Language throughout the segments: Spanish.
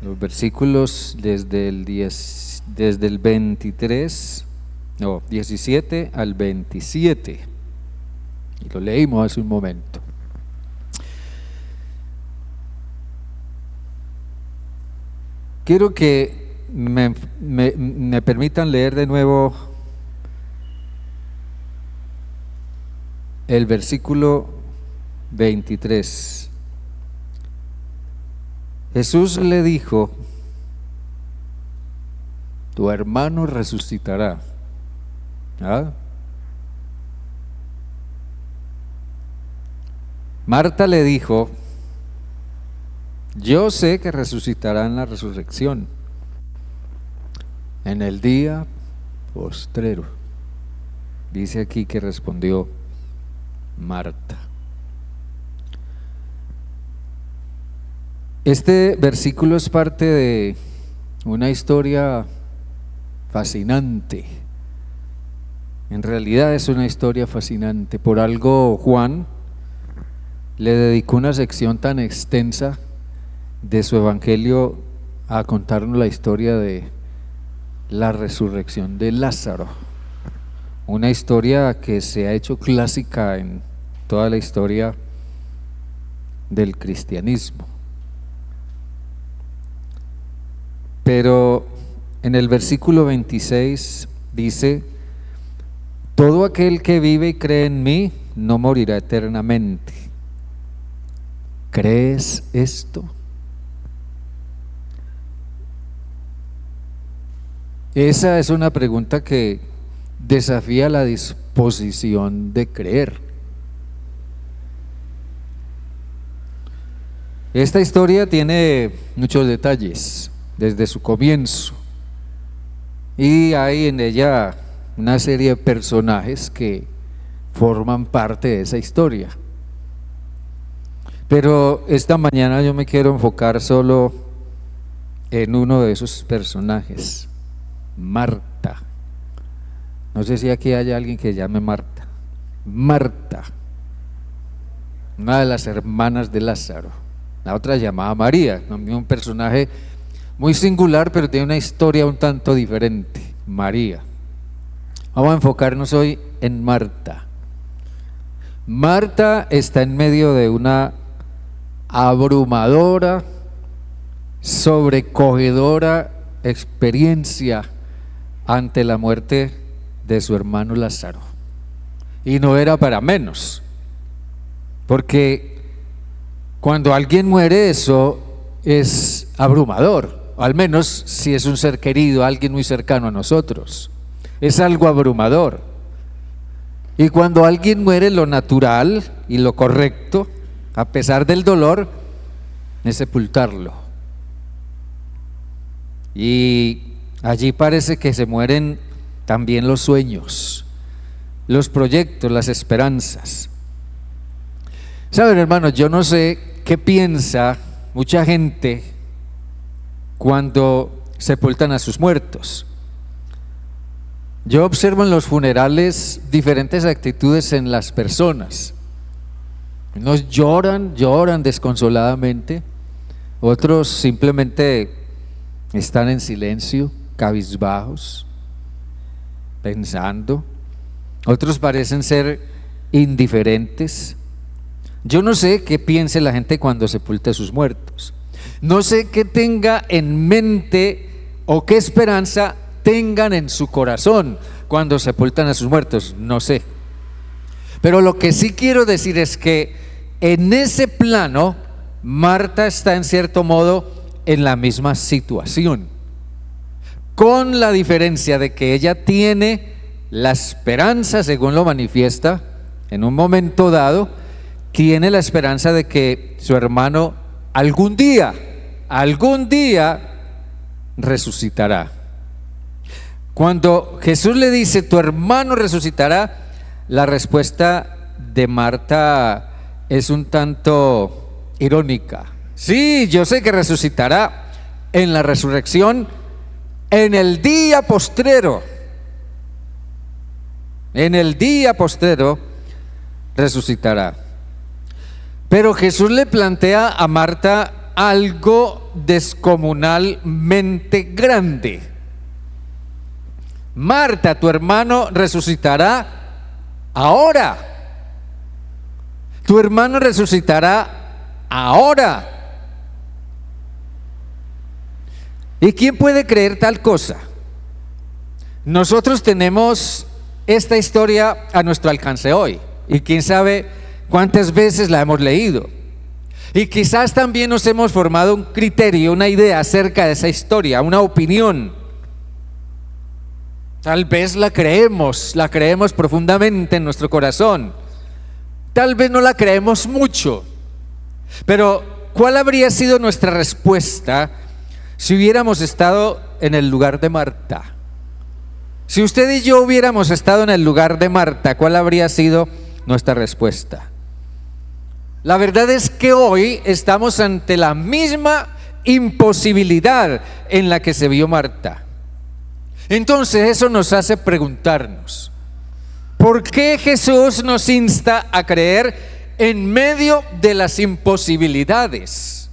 Los versículos desde el 17 al 27, y lo leímos hace un momento. Quiero que me permitan leer de nuevo el versículo 23. Jesús le dijo: tu hermano resucitará. Marta le dijo: yo sé que resucitará en la resurrección, en el día postrero. Dice aquí que respondió Marta. Este versículo es parte de una historia fascinante. En realidad es una historia fascinante. Por algo Juan le dedicó una sección tan extensa de su evangelio a contarnos la historia de la resurrección de Lázaro. Una historia que se ha hecho clásica en toda la historia del cristianismo. Pero en el versículo 26 dice: todo aquel que vive y cree en mí no morirá eternamente. ¿Crees esto? Esa es una pregunta que desafía la disposición de creer. Esta historia tiene muchos detalles desde su comienzo, y hay en ella una serie de personajes que forman parte de esa historia. Pero esta mañana yo me quiero enfocar solo en uno de esos personajes, Marta. No sé si aquí hay alguien que llame Marta. Marta, una de las hermanas de Lázaro. La otra llamada María, un personaje muy singular, pero tiene una historia un tanto diferente. María. Vamos a enfocarnos hoy en Marta. Marta está en medio de una abrumadora, sobrecogedora experiencia ante la muerte de su hermano Lázaro. Y no era para menos, porque cuando alguien muere eso es abrumador, al menos si es un ser querido, alguien muy cercano a nosotros, es algo abrumador. Y cuando alguien muere, lo natural y lo correcto, a pesar del dolor, es sepultarlo. Y allí parece que se mueren también los sueños, los proyectos, las esperanzas. Saben, hermanos, yo no sé qué piensa mucha gente cuando sepultan a sus muertos. Yo observo en los funerales diferentes actitudes en las personas. Unos lloran desconsoladamente, otros simplemente están en silencio, cabizbajos, pensando. Otros parecen ser indiferentes. Yo no sé qué piense la gente cuando sepulta a sus muertos. No sé qué tenga en mente o qué esperanza tengan en su corazón cuando sepultan a sus muertos. No sé. Pero lo que sí quiero decir es que en ese plano Marta está en cierto modo en la misma situación, con la diferencia de que ella tiene la esperanza, según lo manifiesta en un momento dado, tiene la esperanza de que su hermano algún día resucitará. Cuando Jesús le dice: tu hermano resucitará, la respuesta de Marta es un tanto irónica. Sí, yo sé que resucitará en la resurrección, en el día postrero. En el día postrero resucitará. Pero Jesús le plantea a Marta algo descomunalmente grande. Marta, tu hermano resucitará ahora. Tu hermano resucitará ahora. ¿Y quién puede creer tal cosa? Nosotros tenemos esta historia a nuestro alcance hoy, y quién sabe cuántas veces la hemos leído, y quizás también nos hemos formado un criterio, una idea acerca de esa historia, una opinión. Tal vez la creemos profundamente en nuestro corazón, tal vez no la creemos mucho, pero ¿cuál habría sido nuestra respuesta si hubiéramos estado en el lugar de Marta? Si usted y yo hubiéramos estado en el lugar de Marta, ¿cuál habría sido nuestra respuesta? La verdad es que hoy estamos ante la misma imposibilidad en la que se vio Marta. Entonces eso nos hace preguntarnos, ¿por qué Jesús nos insta a creer en medio de las imposibilidades?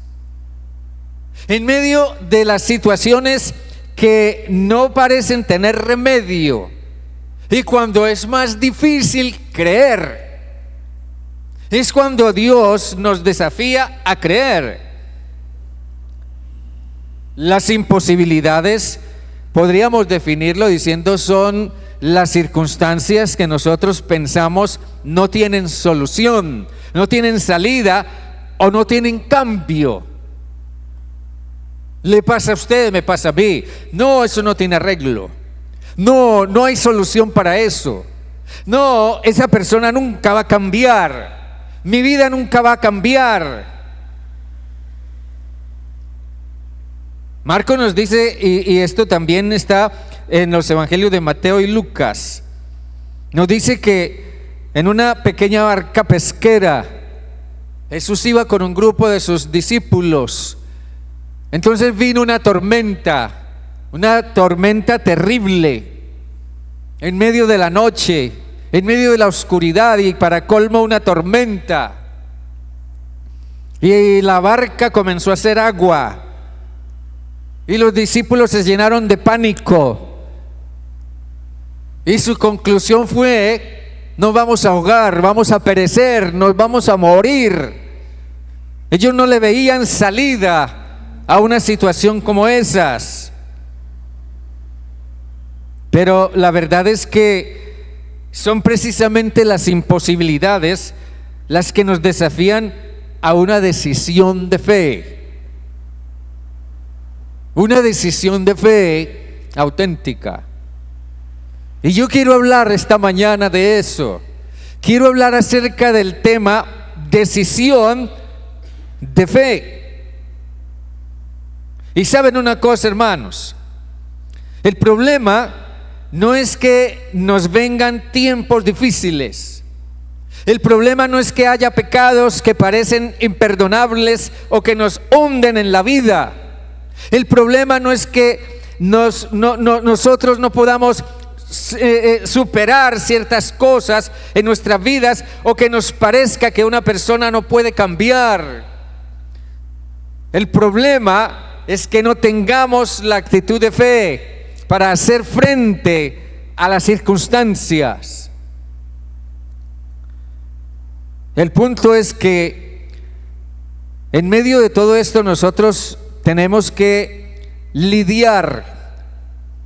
En medio de las situaciones que no parecen tener remedio, y cuando es más difícil creer, es cuando Dios nos desafía a creer. Las imposibilidades podríamos definirlo diciendo son las circunstancias que nosotros pensamos no tienen solución, no tienen salida o no tienen cambio. Le pasa a usted, me pasa a mí. No, eso no tiene arreglo. No, no hay solución para eso. No, esa persona nunca va a cambiar. Mi vida nunca va a cambiar. Marco nos dice, y esto también está en los evangelios de Mateo y Lucas, nos dice que en una pequeña barca pesquera Jesús iba con un grupo de sus discípulos. Entonces vino una tormenta terrible, en medio de la noche, en medio de la oscuridad, y para colmo una tormenta. Y la barca comenzó a hacer agua, y los discípulos se llenaron de pánico. Y su conclusión fue: nos vamos a ahogar, vamos a perecer, nos vamos a morir. Ellos no le veían salida a una situación como esas. Pero la verdad es que son precisamente las imposibilidades las que nos desafían a una decisión de fe. Una decisión de fe auténtica. Y yo quiero hablar esta mañana de eso. Quiero hablar acerca del tema decisión de fe. Y saben una cosa, hermanos, el problema no es que nos vengan tiempos difíciles. El problema no es que haya pecados que parecen imperdonables o que nos hunden en la vida. El problema no es que nosotros no podamos superar ciertas cosas en nuestras vidas, o que nos parezca que una persona no puede cambiar. El problema es que no tengamos la actitud de fe para hacer frente a las circunstancias. El punto es que en medio de todo esto nosotros tenemos que lidiar,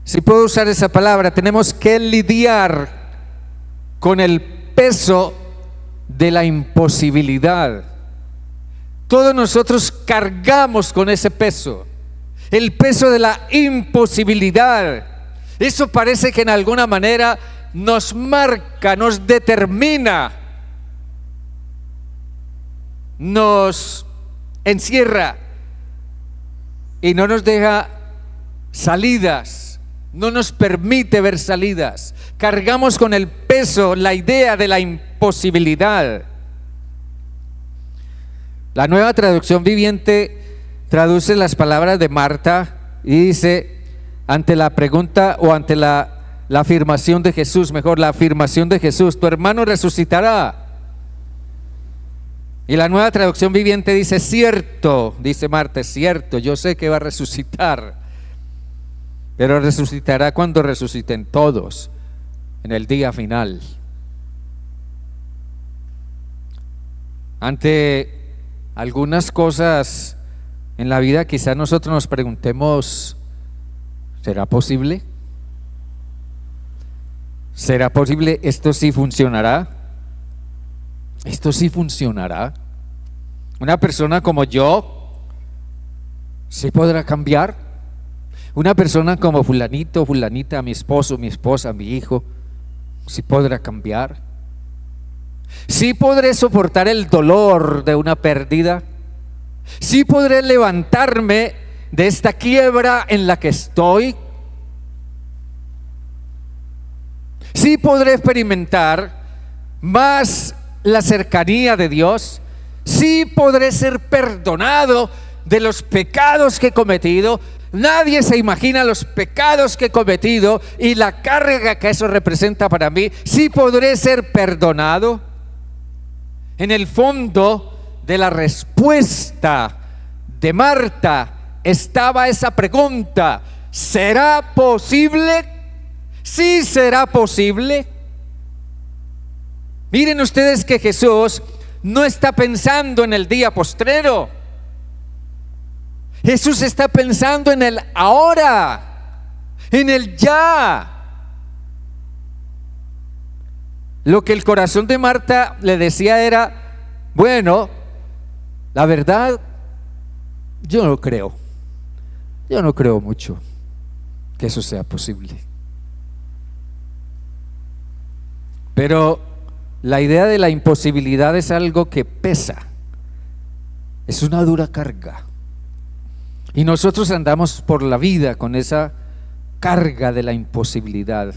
si puedo usar esa palabra, tenemos que lidiar con el peso de la imposibilidad. Todos nosotros cargamos con ese peso, el peso de la imposibilidad. Eso parece que en alguna manera nos marca, nos determina, nos encierra y no nos deja salidas, no nos permite ver salidas. Cargamos con el peso, la idea de la imposibilidad. La Nueva Traducción Viviente traduce las palabras de Marta y dice, ante la pregunta o ante la la afirmación de Jesús, mejor, la afirmación de Jesús: tu hermano resucitará. Y la Nueva Traducción Viviente dice: cierto, dice Marta, es cierto, yo sé que va a resucitar, pero resucitará cuando resuciten todos, en el día final. Ante algunas cosas en la vida, quizás nosotros nos preguntemos: ¿será posible? ¿Será posible? ¿Esto sí funcionará? ¿Esto sí funcionará? ¿Una persona como yo sí podrá cambiar? ¿Una persona como fulanito, fulanita, mi esposo, mi esposa, mi hijo, sí podrá cambiar? ¿Sí podré soportar el dolor de una pérdida? ¿Sí podré levantarme de esta quiebra en la que estoy? ¿Sí podré experimentar más la cercanía de Dios? ¿Sí podré ser perdonado de los pecados que he cometido? Nadie se imagina los pecados que he cometido y la carga que eso representa para mí. ¿Sí podré ser perdonado? En el fondo de la respuesta de Marta estaba esa pregunta: ¿será posible? ¿Sí será posible? Miren ustedes que Jesús no está pensando en el día postrero. Jesús está pensando en el ahora, en el ya. Lo que el corazón de Marta le decía era: bueno, la verdad, yo no creo mucho que eso sea posible. Pero la idea de la imposibilidad es algo que pesa, es una dura carga. Y nosotros andamos por la vida con esa carga de la imposibilidad,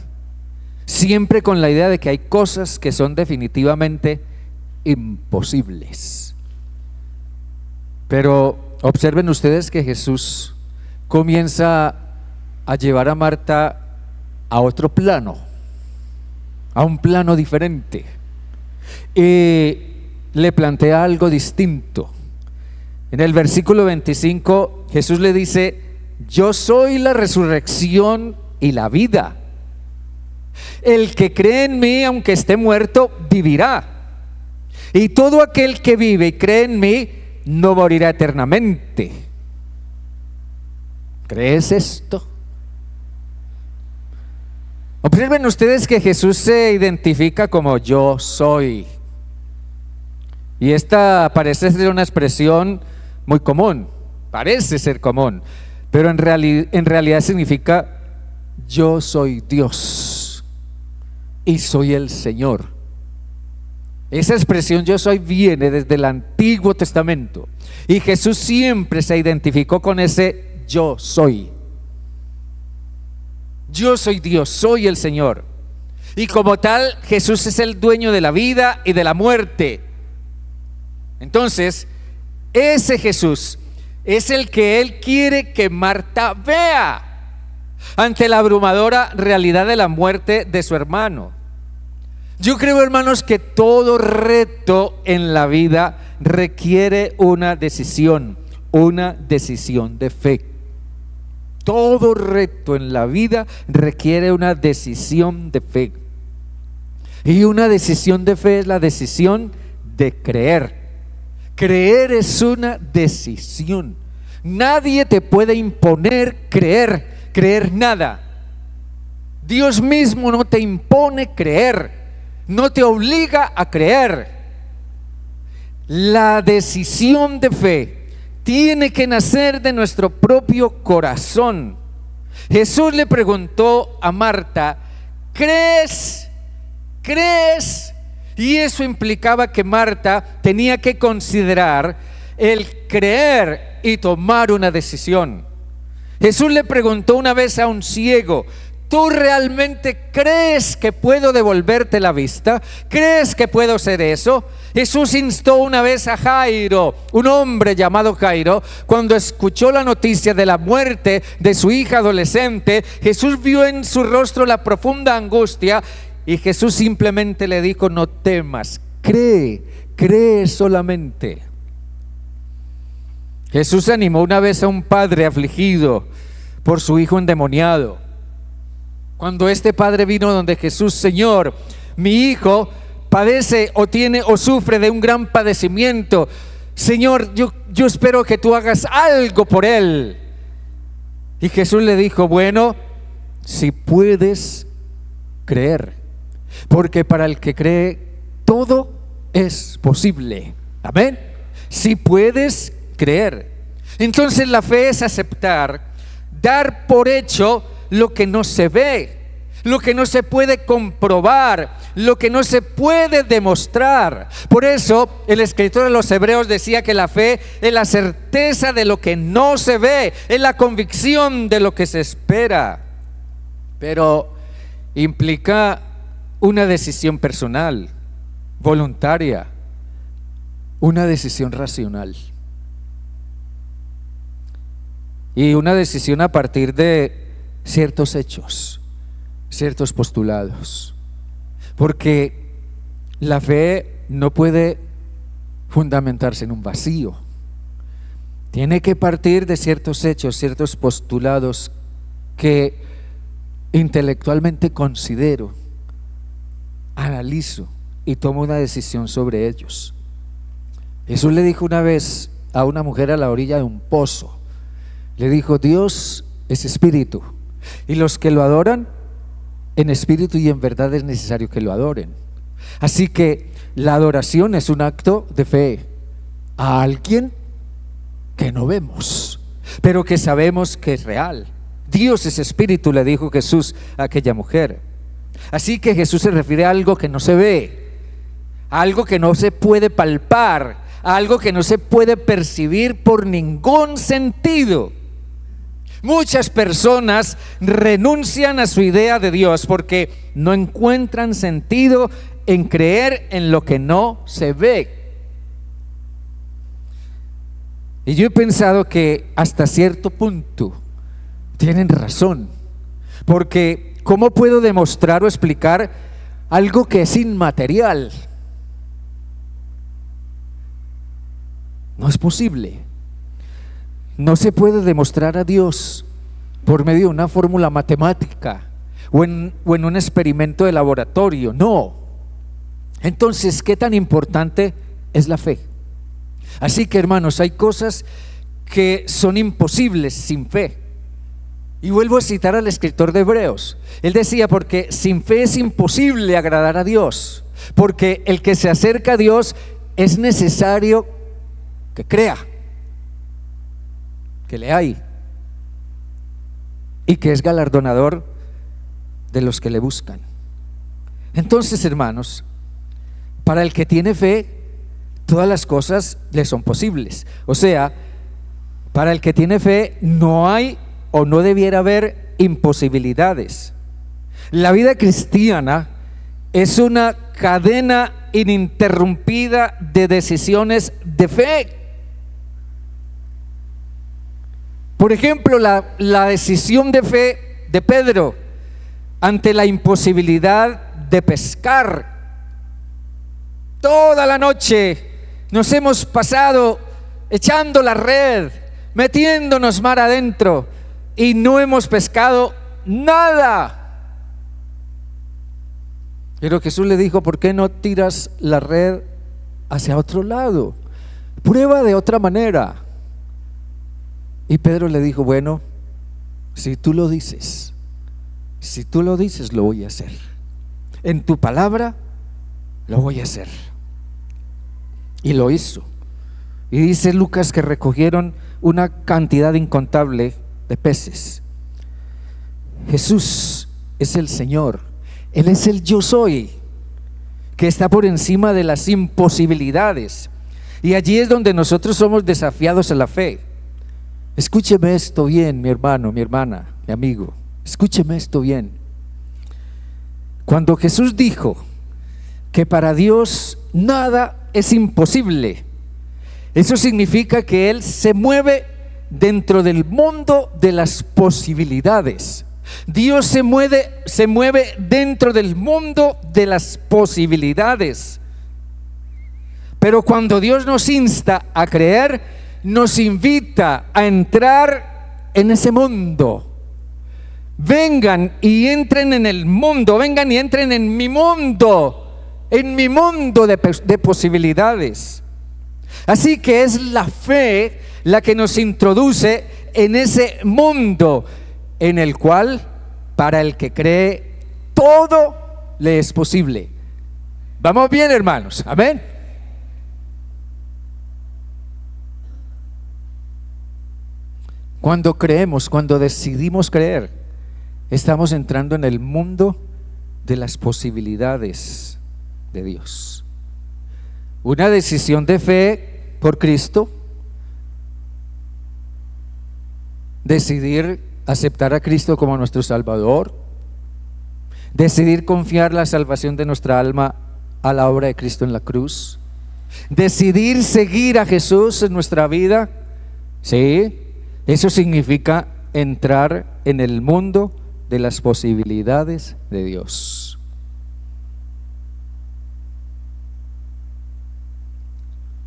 siempre con la idea de que hay cosas que son definitivamente imposibles. Pero observen ustedes que Jesús comienza a llevar a Marta a otro plano, a un plano diferente, y le plantea algo distinto. En el versículo 25 Jesús le dice: yo soy la resurrección y la vida. El que cree en mí, aunque esté muerto, vivirá. Y todo aquel que vive y cree en mí no morirá eternamente. ¿Crees esto? Observen ustedes que Jesús se identifica como yo soy. Y esta parece ser una expresión muy común, parece ser común, pero en realidad significa: yo soy Dios y soy el Señor. Esa expresión yo soy viene desde el Antiguo Testamento, y Jesús siempre se identificó con ese yo soy. Yo soy Dios, soy el Señor. Y como tal, Jesús es el dueño de la vida y de la muerte. Entonces, ese Jesús es el que Él quiere que Marta vea ante la abrumadora realidad de la muerte de su hermano. Yo creo, hermanos, que todo reto en la vida requiere una decisión de fe. Todo reto en la vida requiere una decisión de fe. Y una decisión de fe es la decisión de creer. Creer es una decisión. Nadie te puede imponer creer nada. Dios mismo no te impone creer, no te obliga a creer. La decisión de fe tiene que nacer de nuestro propio corazón. Jesús le preguntó a Marta: ¿crees? ¿Crees? Y eso implicaba que Marta tenía que considerar el creer y tomar una decisión. Jesús le preguntó una vez a un ciego: ¿Tú realmente crees que puedo devolverte la vista? ¿Crees que puedo hacer eso? Jesús instó una vez a Jairo, un hombre llamado Jairo, cuando escuchó la noticia de la muerte de su hija adolescente. Jesús vio en su rostro la profunda angustia y Jesús simplemente le dijo: no temas, cree solamente. Jesús animó una vez a un padre afligido por su hijo endemoniado. Cuando este padre vino donde Jesús: Señor, mi hijo padece o tiene o sufre de un gran padecimiento. Señor, yo espero que tú hagas algo por él. Y Jesús le dijo: bueno, si puedes creer, porque para el que cree todo es posible. Amén. Si puedes creer. Entonces la fe es aceptar, dar por hecho lo que no se ve, lo que no se puede comprobar, lo que no se puede demostrar. Por eso el escritor de los Hebreos decía que la fe es la certeza de lo que no se ve, es la convicción de lo que se espera. Pero implica una decisión personal, voluntaria, una decisión racional y una decisión a partir de ciertos hechos, ciertos postulados, porque la fe no puede fundamentarse en un vacío. Tiene que partir de ciertos hechos, ciertos postulados que intelectualmente considero, analizo y tomo una decisión sobre ellos. Jesús le dijo una vez a una mujer a la orilla de un pozo, le dijo: Dios es espíritu, y los que lo adoran en espíritu y en verdad es necesario que lo adoren. Así que la adoración es un acto de fe a alguien que no vemos, pero que sabemos que es real. Dios es espíritu, le dijo Jesús a aquella mujer. Así que Jesús se refiere a algo que no se ve, a algo que no se puede palpar, a algo que no se puede percibir por ningún sentido. Muchas personas renuncian a su idea de Dios porque no encuentran sentido en creer en lo que no se ve. Y yo he pensado que hasta cierto punto tienen razón, porque ¿cómo puedo demostrar o explicar algo que es inmaterial? No es posible. No se puede demostrar a Dios por medio de una fórmula matemática o en un experimento de laboratorio. No. Entonces, ¿qué tan importante es la fe? Así que, hermanos, hay cosas que son imposibles sin fe. Y vuelvo a citar al escritor de Hebreos. Él decía: porque sin fe es imposible agradar a Dios, porque el que se acerca a Dios es necesario que crea que le hay y que es galardonador de los que le buscan. Entonces, hermanos, para el que tiene fe, todas las cosas le son posibles. O sea, para el que tiene fe no hay o no debiera haber imposibilidades. La vida cristiana es una cadena ininterrumpida de decisiones de fe. Por ejemplo, la decisión de fe de Pedro ante la imposibilidad de pescar. Toda la noche nos hemos pasado echando la red, metiéndonos mar adentro y no hemos pescado nada. Pero Jesús le dijo: ¿por qué no tiras la red hacia otro lado? Prueba de otra manera. Y Pedro le dijo: bueno, si tú lo dices, lo voy a hacer. En tu palabra lo voy a hacer. Y lo hizo. Y dice Lucas que recogieron una cantidad incontable de peces. Jesús es el Señor. Él es el yo soy, que está por encima de las imposibilidades. Y allí es donde nosotros somos desafiados a la fe. Escúcheme esto bien, mi hermano, mi hermana, mi amigo. Escúcheme esto bien. Cuando Jesús dijo que para Dios nada es imposible, eso significa que Él se mueve dentro del mundo de las posibilidades. Dios se mueve dentro del mundo de las posibilidades. Pero cuando Dios nos insta a creer, nos invita a entrar en ese mundo. Vengan y entren en el mundo, vengan y entren en mi mundo de posibilidades. Así que es la fe la que nos introduce en ese mundo en el cual, para el que cree, todo le es posible. ¿Vamos bien, hermanos? Amén. Cuando creemos, cuando decidimos creer, estamos entrando en el mundo de las posibilidades de Dios. Una decisión de fe por Cristo, decidir aceptar a Cristo como nuestro Salvador, decidir confiar la salvación de nuestra alma a la obra de Cristo en la cruz, decidir seguir a Jesús en nuestra vida, sí, eso significa entrar en el mundo de las posibilidades de Dios.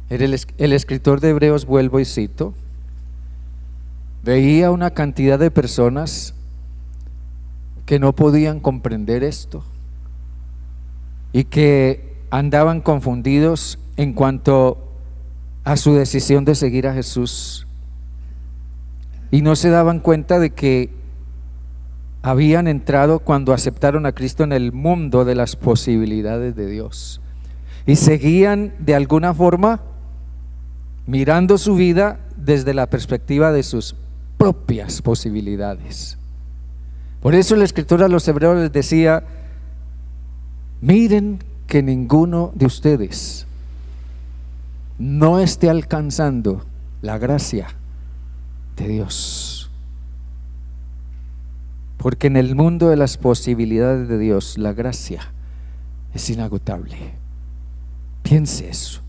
El escritor de Hebreos, vuelvo y cito, veía una cantidad de personas que no podían comprender esto y que andaban confundidos en cuanto a su decisión de seguir a Jesús, y no se daban cuenta de que habían entrado, cuando aceptaron a Cristo, en el mundo de las posibilidades de Dios, y seguían de alguna forma mirando su vida desde la perspectiva de sus propias posibilidades. Por eso el escritor a los hebreos les decía: miren que ninguno de ustedes no esté alcanzando la gracia de Dios, porque en el mundo de las posibilidades de Dios la gracia es inagotable. Piense eso.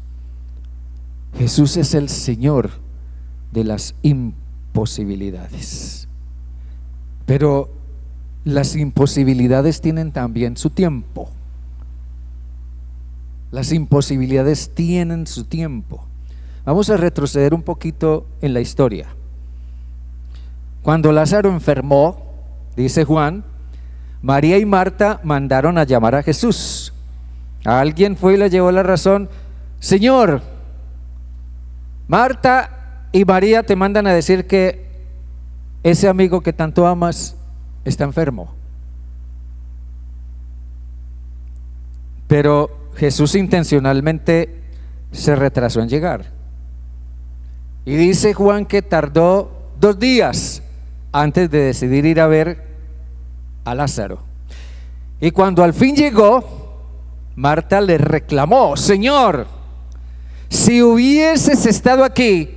Jesús es el Señor de las imposibilidades, pero las imposibilidades tienen también su tiempo. Las imposibilidades tienen su tiempo. Vamos a retroceder un poquito en la historia. Cuando Lázaro enfermó, dice Juan, María y Marta mandaron a llamar a Jesús. Alguien fue y le llevó la razón: Señor, Marta y María te mandan a decir que ese amigo que tanto amas está enfermo. Pero Jesús intencionalmente se retrasó en llegar. Y dice Juan que tardó 2 días antes de decidir ir a ver a Lázaro. Y cuando al fin llegó, Marta le reclamó: Señor, si hubieses estado aquí,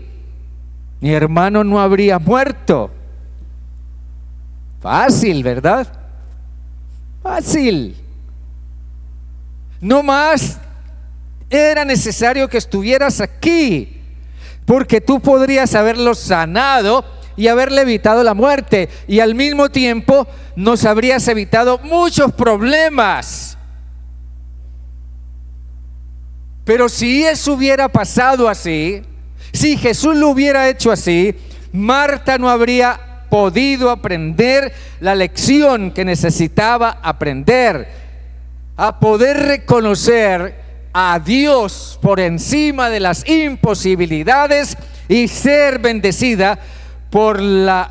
mi hermano no habría muerto. Fácil, ¿verdad? Fácil. No más era necesario que estuvieras aquí, porque tú podrías haberlo sanado y haberle evitado la muerte, y al mismo tiempo nos habrías evitado muchos problemas. Pero si eso hubiera pasado así, si Jesús lo hubiera hecho así, Marta no habría podido aprender la lección que necesitaba aprender, a poder reconocer a Dios por encima de las imposibilidades y ser bendecida por la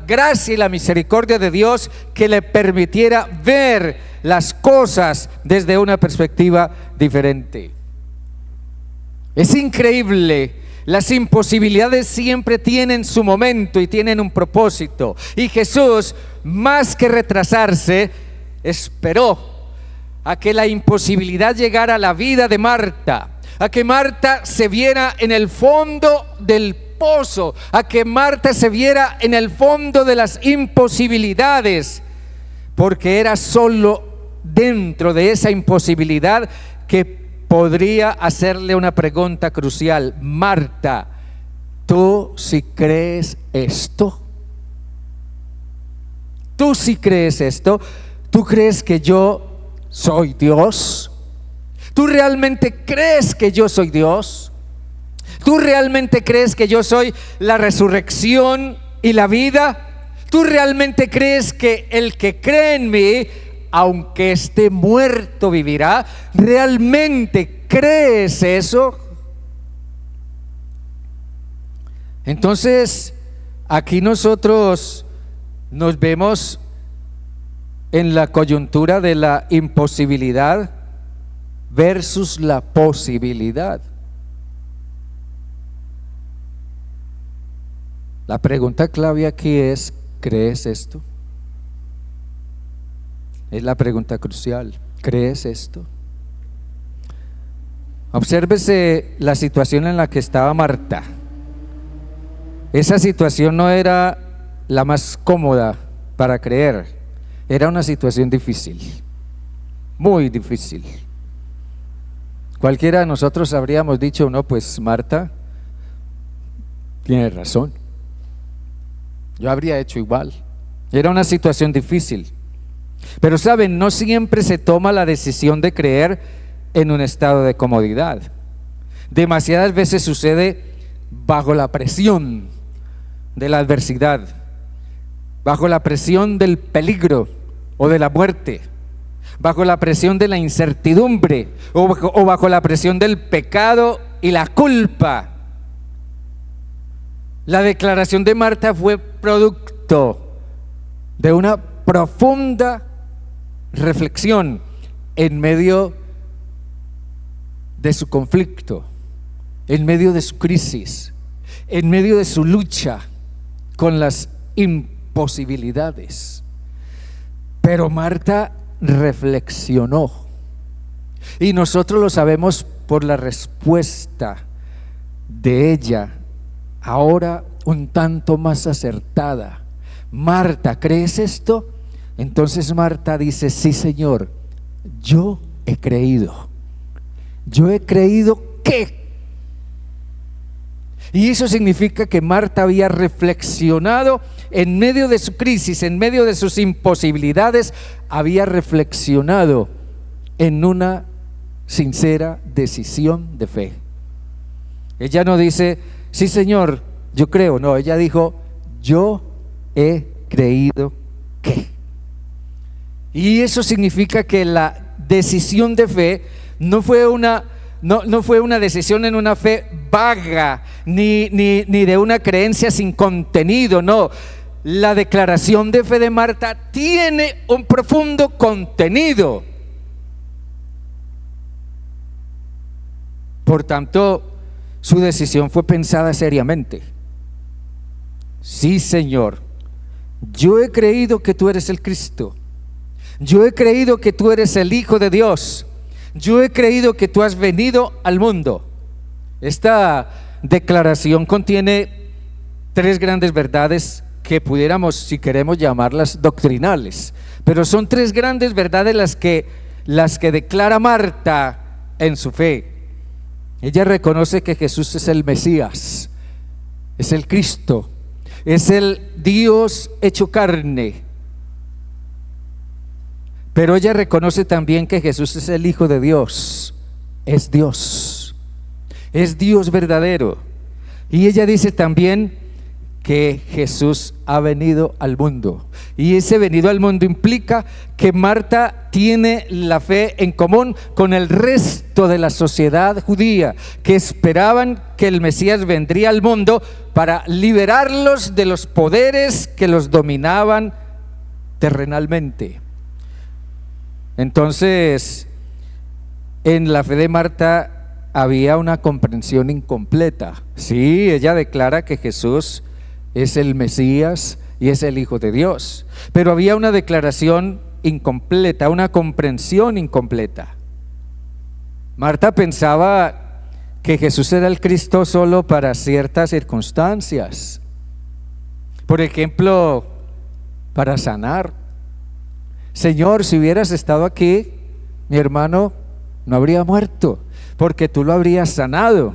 gracia y la misericordia de Dios, que le permitiera ver las cosas desde una perspectiva diferente. Es increíble. Las imposibilidades siempre tienen su momento y tienen un propósito, y Jesús, más que retrasarse, esperó a que la imposibilidad llegara a la vida de Marta, a que Marta se viera en el fondo del pozo, a que Marta se viera en el fondo de las imposibilidades, porque era solo dentro de esa imposibilidad que podría hacerle una pregunta crucial: Marta, ¿tú sí crees esto? ¿Tú sí crees esto? ¿Tú crees que yo soy Dios? ¿Tú realmente crees que yo soy Dios? ¿Tú realmente crees que yo soy la resurrección y la vida? ¿Tú realmente crees que el que cree en mí, aunque esté muerto, vivirá? ¿Realmente crees eso? Entonces, aquí nosotros nos vemos en la coyuntura de la imposibilidad versus la posibilidad. La pregunta clave aquí es: ¿crees esto? Es la pregunta crucial. ¿Crees esto? Obsérvese la situación en la que estaba Marta. Esa situación no era la más cómoda para creer. Era una situación difícil, muy difícil. Cualquiera de nosotros habríamos dicho: no, pues Marta tiene razón, yo habría hecho igual. Era una situación difícil. Pero saben, no siempre se toma la decisión de creer en un estado de comodidad. Demasiadas veces sucede bajo la presión de la adversidad, bajo la presión del peligro o de la muerte, bajo la presión de la incertidumbre o bajo la presión del pecado y la culpa. La declaración de Marta fue producto de una profunda reflexión en medio de su conflicto, en medio de su crisis, en medio de su lucha con las imposibilidades. Pero Marta reflexionó, y nosotros lo sabemos por la respuesta de ella, ahora un tanto más acertada. Marta, ¿crees esto? Entonces Marta dice: sí, Señor, yo he creído. Yo he creído que. Y eso significa que Marta había reflexionado en medio de su crisis, en medio de sus imposibilidades, había reflexionado en una sincera decisión de fe. Ella no dice: sí, Señor, yo creo. No, ella dijo: yo he creído que. Y eso significa que la decisión de fe no fue una decisión en una fe vaga, ni de una creencia sin contenido. No, la declaración de fe de Marta tiene un profundo contenido. Por tanto, su decisión fue pensada seriamente. Sí, Señor, yo he creído que tú eres el Cristo. Yo he creído que tú eres el Hijo de Dios. Yo he creído que tú has venido al mundo. Esta declaración contiene tres grandes verdades que pudiéramos, si queremos, llamarlas doctrinales, pero son tres grandes verdades las que declara Marta en su fe. Ella reconoce que Jesús es el Mesías, es el Cristo, es el Dios hecho carne. Pero ella reconoce también que Jesús es el Hijo de Dios, es Dios verdadero. Y ella dice también que Jesús ha venido al mundo. Y ese venido al mundo implica que Marta tiene la fe en común con el resto de la sociedad judía, que esperaban que el Mesías vendría al mundo para liberarlos de los poderes que los dominaban terrenalmente. Entonces, en la fe de Marta había una comprensión incompleta. Sí, ella declara que Jesús es el Mesías y es el Hijo de Dios, pero había una declaración incompleta, una comprensión incompleta. Marta pensaba que Jesús era el Cristo solo para ciertas circunstancias, por ejemplo, para sanar, Señor, si hubieras estado aquí, mi hermano no habría muerto, porque tú lo habrías sanado.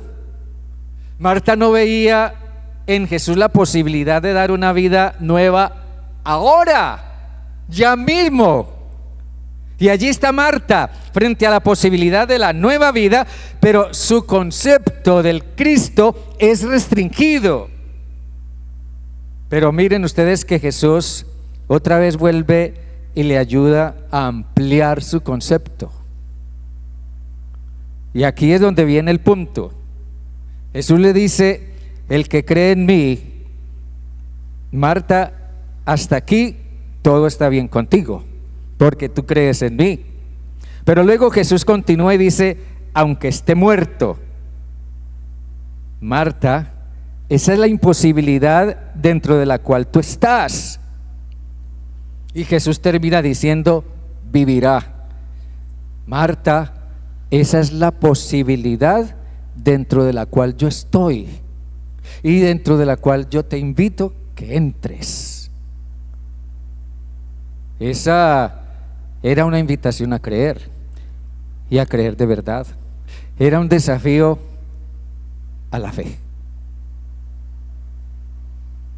Marta no veía en Jesús la posibilidad de dar una vida nueva ahora, ya mismo. Y allí está Marta frente a la posibilidad de la nueva vida, pero su concepto del Cristo es restringido. Pero miren ustedes que Jesús otra vez vuelve y le ayuda a ampliar su concepto. Y aquí es donde viene el punto. Jesús le dice: el que cree en mí, Marta, hasta aquí todo está bien contigo, porque tú crees en mí. Pero luego Jesús continúa y dice: aunque esté muerto, Marta, esa es la imposibilidad dentro de la cual tú estás. Y Jesús termina diciendo: vivirá. Marta, esa es la posibilidad dentro de la cual yo estoy y dentro de la cual yo te invito que entres. Esa era una invitación a creer, y a creer de verdad. Era un desafío a la fe.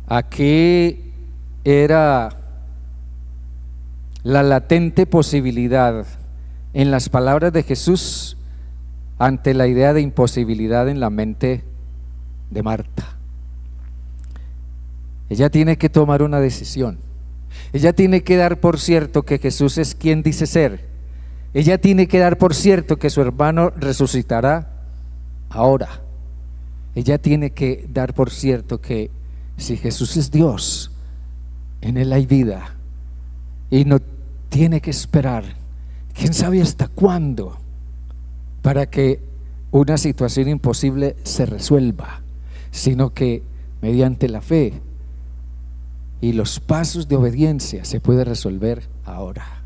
Aquí era la latente posibilidad en las palabras de Jesús ante la idea de imposibilidad en la mente de Marta. Ella tiene que tomar una decisión. Ella tiene que dar por cierto que Jesús es quien dice ser. Ella tiene que dar por cierto que su hermano resucitará ahora. Ella tiene que dar por cierto que si Jesús es Dios, en Él hay vida, y no tiene que esperar, quién sabe hasta cuándo, para que una situación imposible se resuelva, sino que mediante la fe y los pasos de obediencia se puede resolver ahora.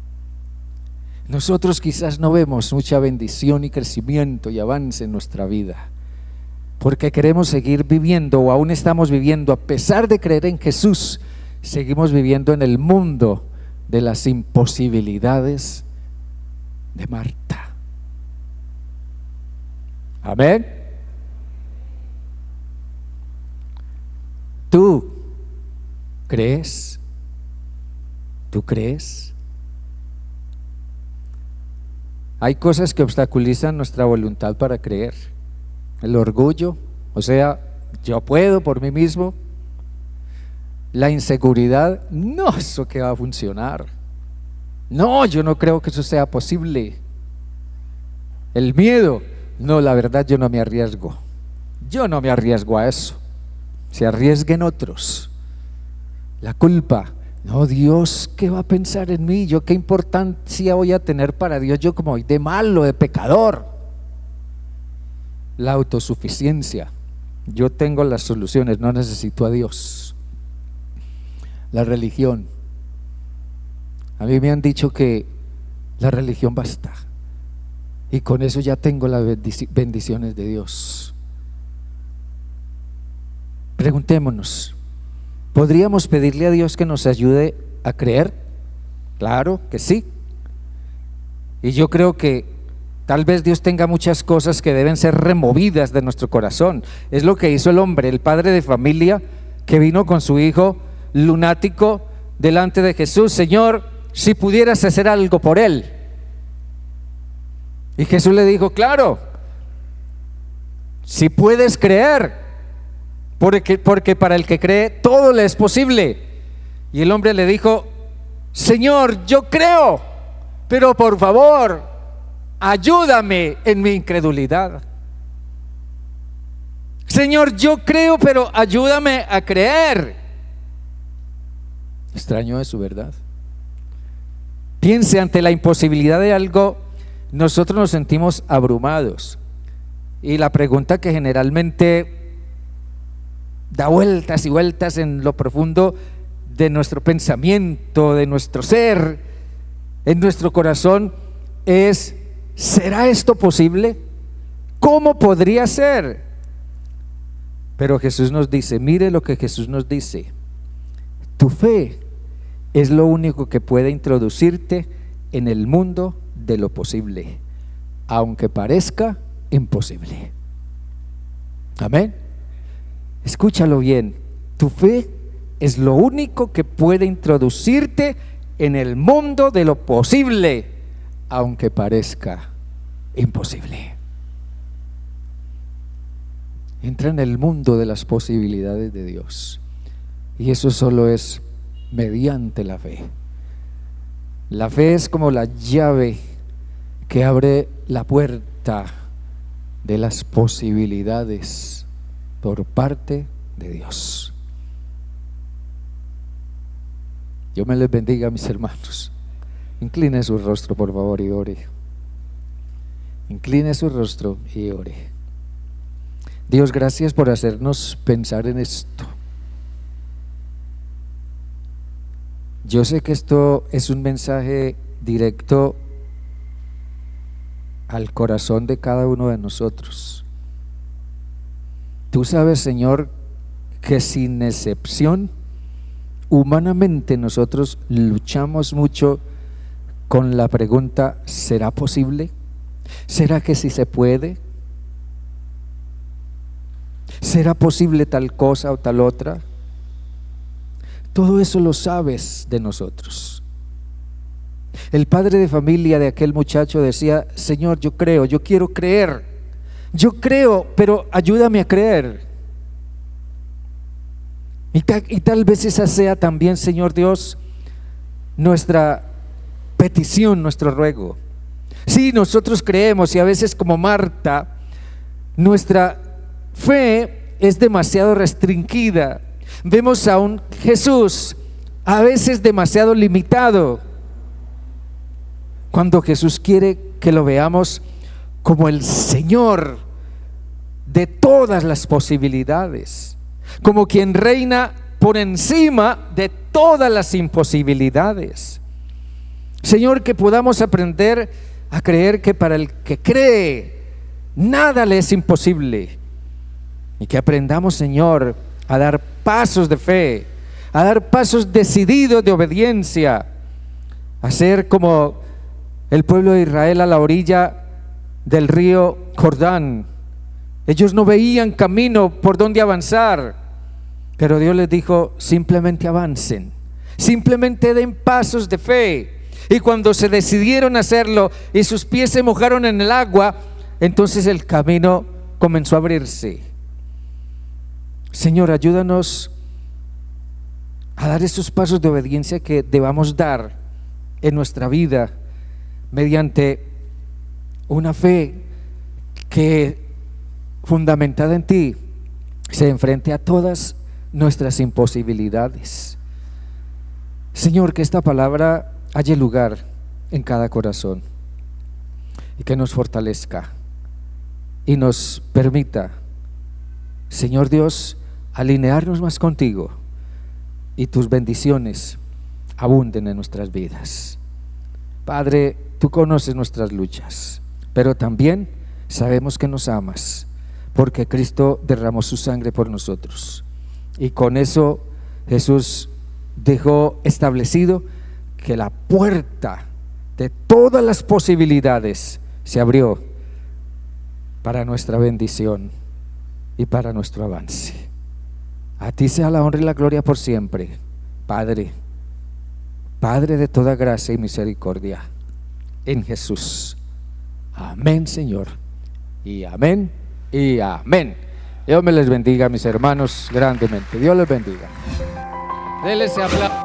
Nosotros quizás no vemos mucha bendición y crecimiento y avance en nuestra vida, porque queremos seguir viviendo, o aún estamos viviendo, a pesar de creer en Jesús, seguimos viviendo en el mundo de las imposibilidades de Marta. Amén. ¿Tú crees? ¿Tú crees? Hay cosas que obstaculizan nuestra voluntad para creer. El orgullo, o sea, yo puedo por mí mismo. La inseguridad, no, eso que va a funcionar. No, yo no creo que eso sea posible. El miedo, no, la verdad yo no me arriesgo. Yo no me arriesgo a eso. Se arriesguen otros. La culpa, no, Dios, ¿qué va a pensar en mí? ¿Yo qué importancia voy a tener para Dios? Yo como de malo, de pecador. La autosuficiencia, yo tengo las soluciones, no necesito a Dios. La religión, a mí me han dicho que la religión basta, y con eso ya tengo las bendiciones de Dios. Preguntémonos, ¿podríamos pedirle a Dios que nos ayude a creer? Claro que sí. Y yo creo que tal vez Dios tenga muchas cosas que deben ser removidas de nuestro corazón. Es lo que hizo el hombre, el padre de familia, que vino con su hijo lunático delante de Jesús. Señor, si pudieras hacer algo por él. Y Jesús le dijo: claro, si puedes creer, porque para el que cree todo le es posible. Y el hombre le dijo: Señor, yo creo, pero por favor, ayúdame en mi incredulidad. Señor, yo creo, pero ayúdame a creer. Extraño eso, ¿verdad? Piense, ante la imposibilidad de algo, nosotros nos sentimos abrumados. Y la pregunta que generalmente da vueltas y vueltas en lo profundo de nuestro pensamiento, de nuestro ser, en nuestro corazón, es: ¿será esto posible? ¿Cómo podría ser? Pero Jesús nos dice, mire lo que Jesús nos dice: tu fe es lo único que puede introducirte en el mundo de lo posible, aunque parezca imposible. Amén. Escúchalo bien. Tu fe es lo único que puede introducirte en el mundo de lo posible, aunque parezca imposible. Entra en el mundo de las posibilidades de Dios, y eso solo es mediante la fe. La fe es como la llave que abre la puerta de las posibilidades por parte de Dios. Dios me les bendiga, mis hermanos. Incline su rostro, por favor, y ore. Incline su rostro y ore. Dios, gracias por hacernos pensar en esto. Yo sé que esto es un mensaje directo al corazón de cada uno de nosotros. Tú sabes, Señor, que sin excepción, humanamente nosotros luchamos mucho con la pregunta: ¿será posible? ¿Será que sí se puede? ¿Será posible tal cosa o tal otra? Todo eso lo sabes de nosotros. El padre de familia de aquel muchacho decía: Señor, yo creo, yo quiero creer, yo creo, pero ayúdame a creer. Y tal vez esa sea también, Señor Dios, nuestra petición, nuestro ruego. Sí, nosotros creemos, y a veces, como Marta, nuestra fe es demasiado restringida. Vemos a un Jesús a veces demasiado limitado, cuando Jesús quiere que lo veamos como el Señor de todas las posibilidades, como quien reina por encima de todas las imposibilidades. Señor, que podamos aprender a creer que para el que cree nada le es imposible, y que aprendamos, Señor, a dar pasos de fe, a dar pasos decididos de obediencia, a ser como el pueblo de Israel a la orilla del río Jordán. Ellos no veían camino por donde avanzar, pero Dios les dijo: simplemente avancen, simplemente den pasos de fe. Y cuando se decidieron hacerlo y sus pies se mojaron en el agua, entonces el camino comenzó a abrirse. Señor, ayúdanos a dar esos pasos de obediencia que debamos dar en nuestra vida, mediante una fe que, fundamentada en ti, se enfrente a todas nuestras imposibilidades. Señor, que esta palabra haya lugar en cada corazón, y que nos fortalezca y nos permita, Señor Dios, alinearnos más contigo, y tus bendiciones abunden en nuestras vidas. Padre, tú conoces nuestras luchas, pero también sabemos que nos amas, porque Cristo derramó su sangre por nosotros, y con eso Jesús dejó establecido que la puerta de todas las posibilidades se abrió para nuestra bendición y para nuestro avance. A ti sea la honra y la gloria por siempre, Padre, Padre de toda gracia y misericordia, en Jesús. Amén, Señor, y amén, y amén. Dios me les bendiga, mis hermanos, grandemente. Dios les bendiga. Denle ese aplauso.